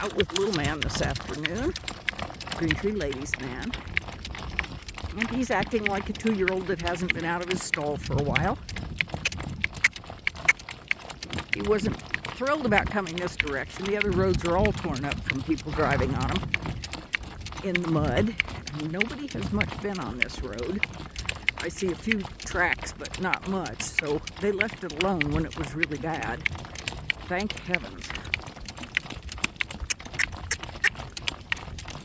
out with Little Man this afternoon, Greentree Ladies Man. And he's acting like a 2-year-old that hasn't been out of his stall for a while. He wasn't thrilled about coming this direction. The other roads are all torn up from people driving on them in the mud. And nobody has much been on this road. I see a few tracks, but not much. So they left it alone when it was really bad. Thank heavens.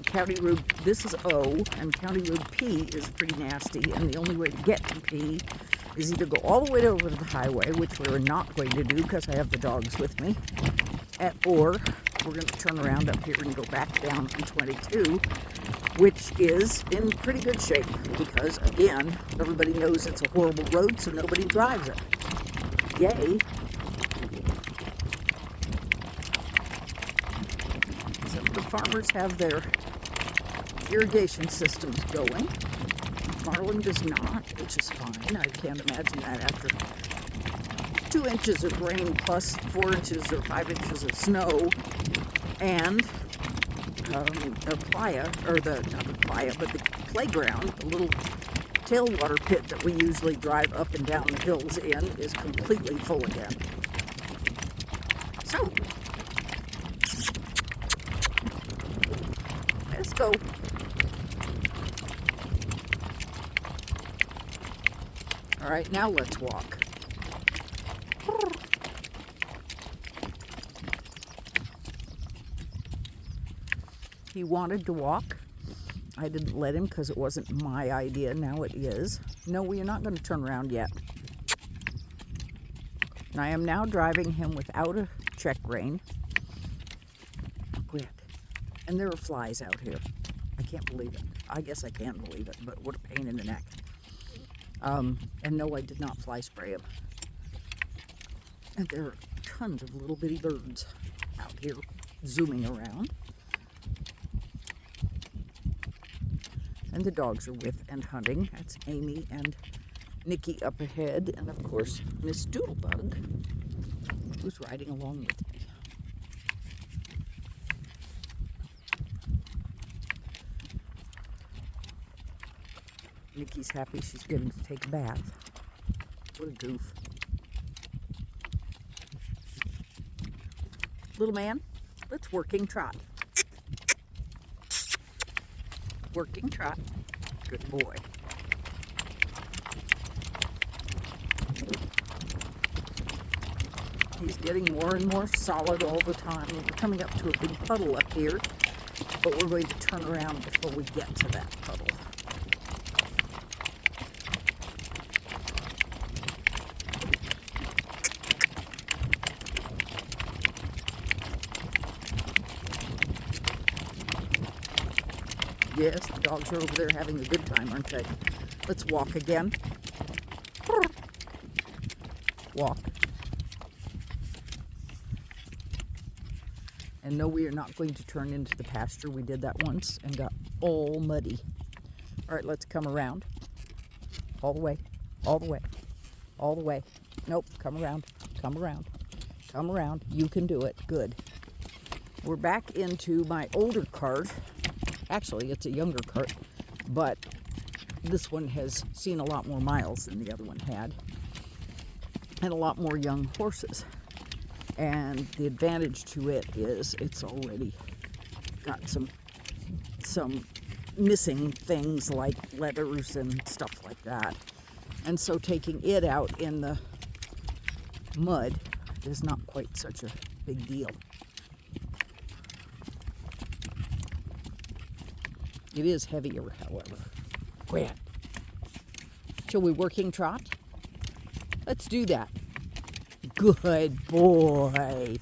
County Road, this is O, and County Road P is pretty nasty, and the only way to get to P is either go all the way over to the highway, which we're not going to do because I have the dogs with me, or we're going to turn around up here and go back down on 22, which is in pretty good shape because, again, everybody knows it's a horrible road, so nobody drives it. Yay. Some of the farmers have their irrigation systems going. Marlin does not, which is fine. I can't imagine that after 2 inches of rain plus 4 inches or 5 inches of snow and the playa, or the, not the playa, but the playground, the little tailwater pit that we usually drive up and down the hills in is completely full again. So, let's go. All right, now let's walk. He wanted to walk. I didn't let him because it wasn't my idea. Now it is. No, we are not going to turn around yet. I am now driving him without a check rein. Quit. And there are flies out here. I can't believe it. I guess I can believe it, but what a pain in the neck. And no, I did not fly spray him. And there are tons of little bitty birds out here zooming around. And the dogs are with and hunting. That's Amy and Nikki up ahead. And of course, Miss Doodlebug, who's riding along with me. Nikki's happy she's getting to take a bath. What a goof. Little man, let's working trot. Working trot. Good boy. He's getting more and more solid all the time. We're coming up to a big puddle up here, but we're going to turn around before we get to that puddle. Yes, the dogs are over there having a good time, aren't they? Let's walk again. Walk. And no, we are not going to turn into the pasture. We did that once and got all muddy. All right, let's come around. All the way, all the way, all the way. Nope, come around, come around, come around. You can do it. Good. We're back into my older cart. Actually, it's a younger cart, but this one has seen a lot more miles than the other one had, and a lot more young horses. And the advantage to it is it's already got some missing things like leathers and stuff like that. And so taking it out in the mud is not quite such a big deal. It is heavier, however. Grant, shall we working trot? Let's do that. Good boy.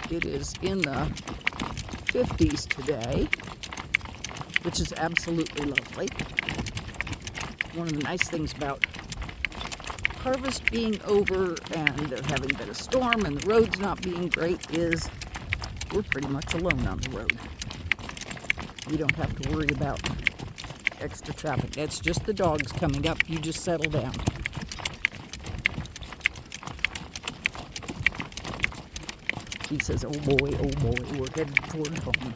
It is in the 50s today, which is absolutely lovely. One of the nice things about harvest being over and there having been a storm and the roads not being great is we're pretty much alone on the road. We don't have to worry about extra traffic. That's just the dogs coming up. You just settle down. He says, oh boy, we're headed toward home.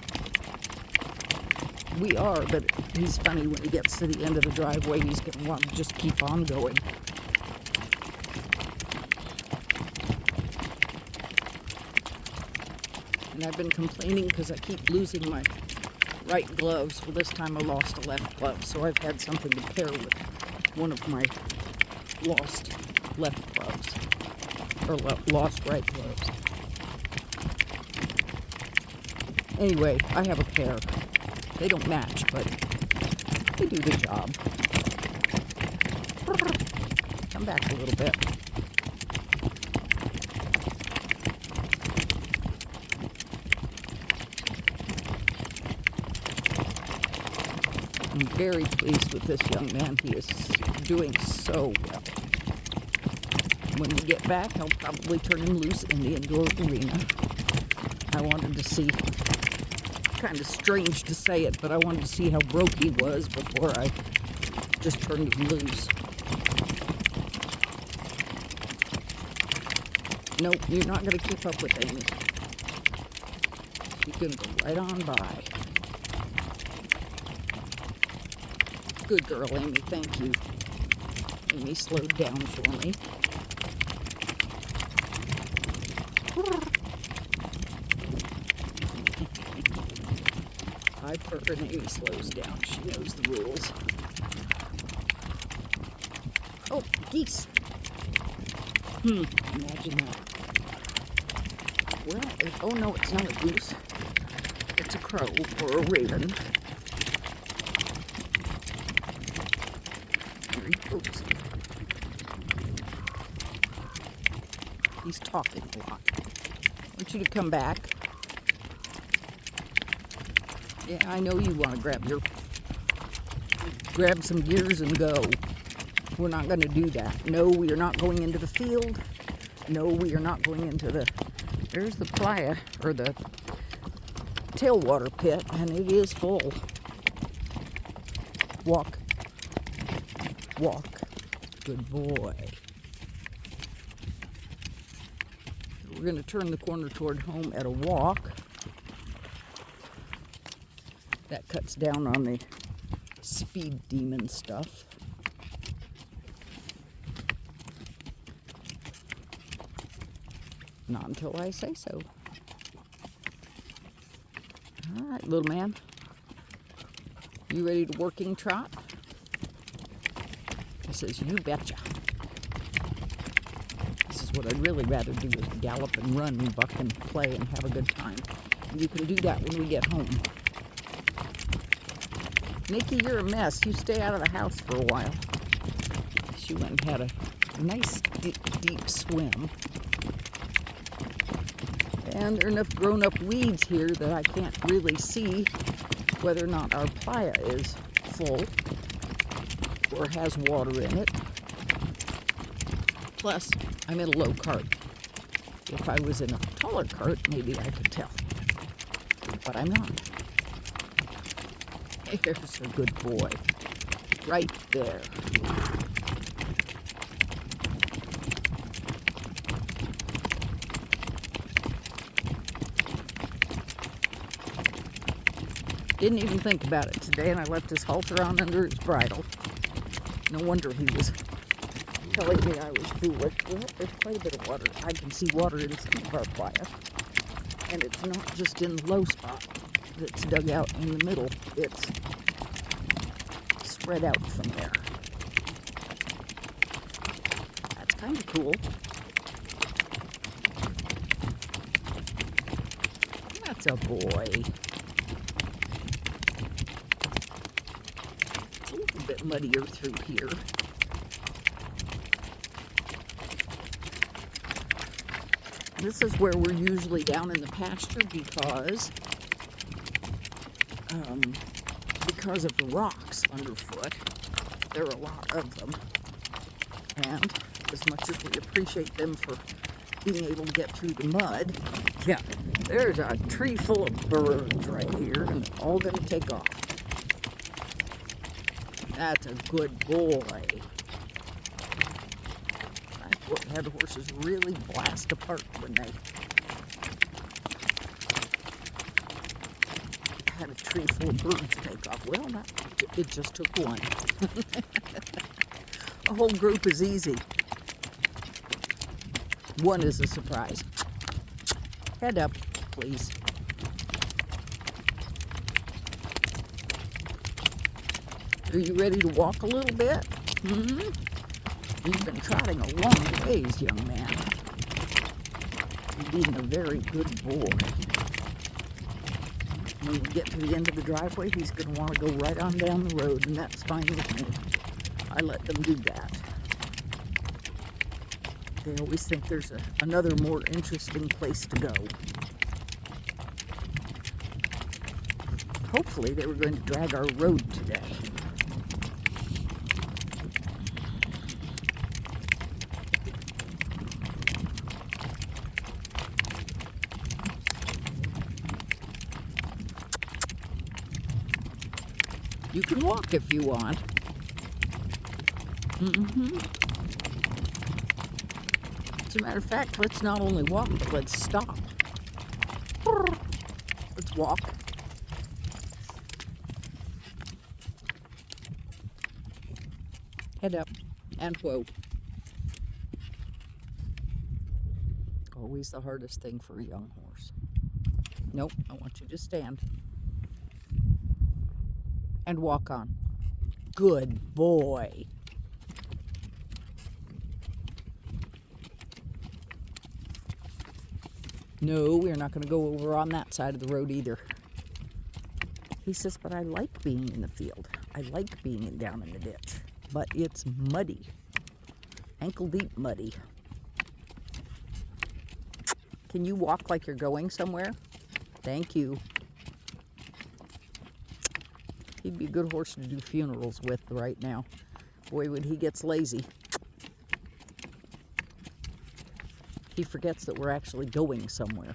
We are, but he's funny when he gets to the end of the driveway, he's going to want to just keep on going. And I've been complaining because I keep losing my right gloves. Well, this time I lost a left glove, so I've had something to pair with one of my lost left gloves, or lost right gloves. Anyway, I have a pair. They don't match, but they do the job. Come back a little bit. I'm very pleased with this young man. He is doing so well. When we get back, I'll probably turn him loose in the indoor arena. I wanted to see, kind of strange to say it, but I wanted to see how broke he was before I just turned him loose. Nope, you're not going to keep up with Amy. She's going to go right on by. Good girl, Amy, thank you. Amy slowed down for me. I purr and Amy slows down. She knows the rules. Oh, geese. Imagine that. Well, oh no, it's not a goose. It's a crow or a raven. Here he goes. He's talking a lot. I want you to come back. Yeah, I know you want to grab some gears and go. We're not going to do that. No, we are not going into the field. No, we are not going into there's the playa, or the tailwater pit, and it is full. Walk. Walk. Good boy. We're going to turn the corner toward home at a walk. That cuts down on the speed demon stuff. Not until I say so. All right, little man. You ready to working trot? He says, you betcha. This is what I'd really rather do, is gallop and run and buck and play and have a good time. And you can do that when we get home. Nikki, you're a mess. You stay out of the house for a while. She went and had a nice deep swim. And there are enough grown-up weeds here that I can't really see whether or not our playa is full or has water in it. Plus, I'm in a low cart. If I was in a taller cart, maybe I could tell. But I'm not. There's a good boy. Right there. Didn't even think about it today, and I left his halter on under his bridle. No wonder he was telling me I was foolish. Well, there's quite a bit of water. I can see water in some of our playa. And it's not just in the low spot that's dug out in the middle. It's spread out from there. That's kind of cool. That's a boy. It's a little bit muddier through here. This is where we're usually down in the pasture because of the rocks underfoot. There are a lot of them. And as much as we appreciate them for being able to get through the mud, yeah, there's a tree full of birds right here, and they're all going to take off. That's a good boy. That's what had horses really blast apart when they had a tree full of birds take off. Well, it just took one. A whole group is easy. One is a surprise. Head up, please. Are you ready to walk a little bit? You've been trotting a long ways, young man. You're being a very good boy. When we get to the end of the driveway, he's going to want to go right on down the road, and that's fine with me. I let them do that. They always think there's another more interesting place to go. Hopefully they were going to drag our road today. You can walk if you want. As a matter of fact, let's not only walk, but let's stop. Let's walk. Head up and whoa. Always the hardest thing for a young horse. Nope, I want you to stand. And walk on. Good boy. No, we're not going to go over on that side of the road either. He says, but I like being in the field. I like being down in the ditch. But it's muddy. Ankle deep muddy. Can you walk like you're going somewhere? Thank you. He'd be a good horse to do funerals with right now. Boy, when he gets lazy. He forgets that we're actually going somewhere.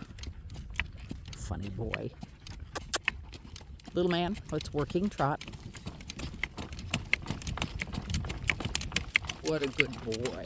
Funny boy. Little man, let's working trot. What a good boy.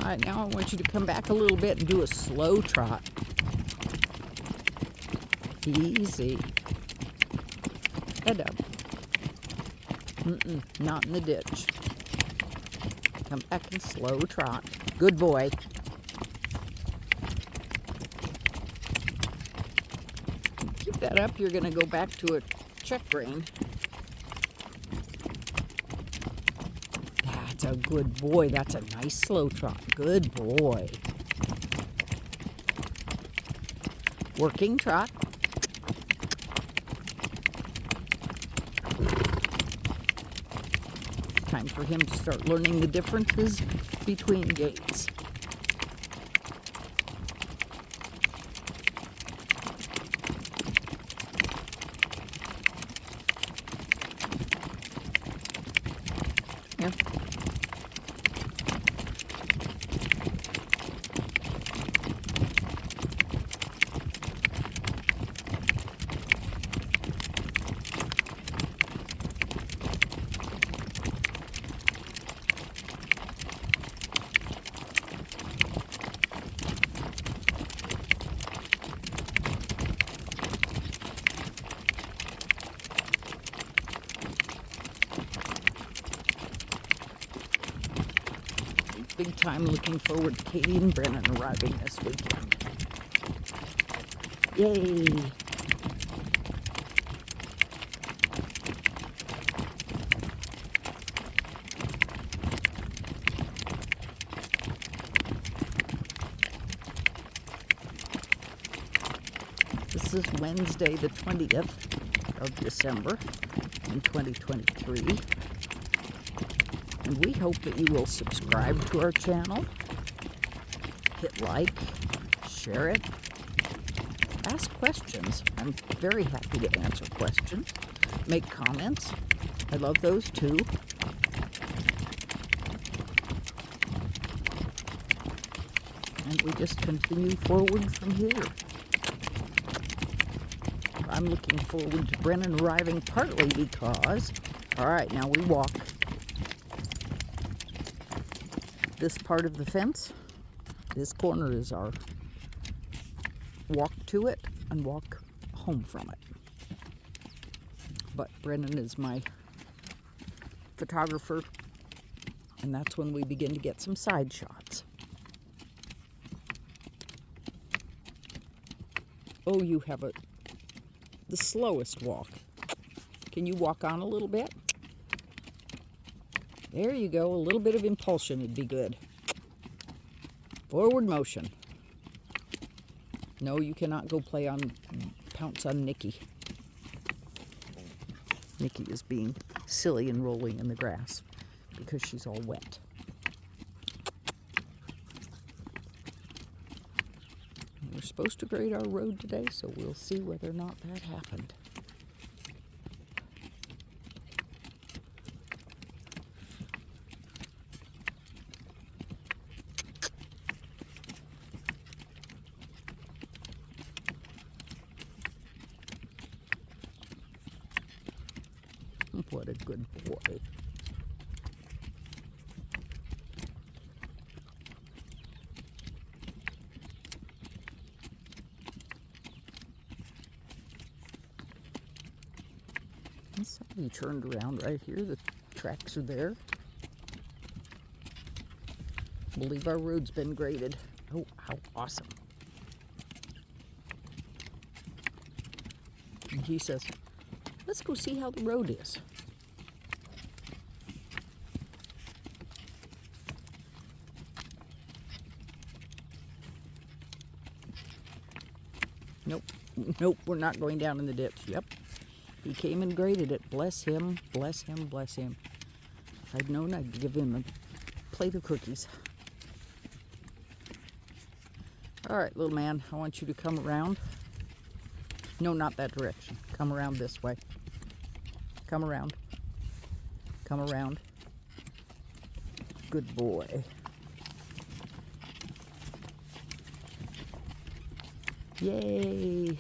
All right, now I want you to come back a little bit and do a slow trot. Easy. Head up. Not in the ditch. Come back and slow trot. Good boy. Keep that up. You're going to go back to a check rein. That's a good boy. That's a nice slow trot. Good boy. Working trot. Time for him to start learning the differences between gaits. Yeah. Big time looking forward to Katie and Brennan arriving this weekend. Yay! This is Wednesday, the 20th of December in 2023. And we hope that you will subscribe to our channel, hit like, share it, ask questions. I'm very happy to answer questions, make comments. I love those too. And we just continue forward from here. I'm looking forward to Brennan arriving partly because, all right, now we walk this part of the fence. This corner is our walk to it and walk home from it. But Brennan is my photographer, and that's when we begin to get some side shots. Oh, you have the slowest walk. Can you walk on a little bit? There you go. A little bit of impulsion would be good. Forward motion. No, you cannot go pounce on Nikki. Nikki is being silly and rolling in the grass because she's all wet. We're supposed to grade our road today, so we'll see whether or not that happened. What a good boy. Somebody turned around right here. The tracks are there. I believe our road's been graded. Oh, how awesome. And he says, let's go see how the road is. Nope, we're not going down in the ditch. Yep. He came and graded it. Bless him, bless him, bless him. If I'd known, I'd give him a plate of cookies. All right, little man, I want you to come around. No, not that direction. Come around this way. Come around. Come around. Good boy. Yay.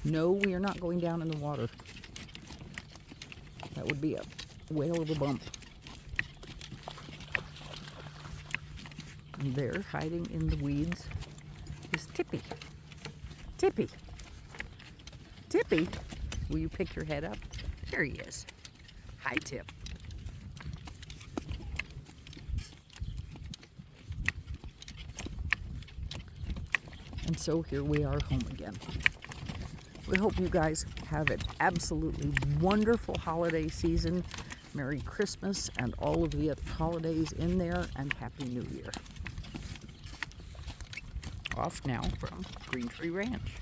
No, we are not going down in the water. That would be a whale of a bump. And there, hiding in the weeds, is Tippy. Tippy. Tippy, will you pick your head up? Here he is. Hi, Tip. And so here we are home again. We hope you guys have an absolutely wonderful holiday season. Merry Christmas and all of the other holidays in there, and Happy New Year. Off now from Greentree Ranch.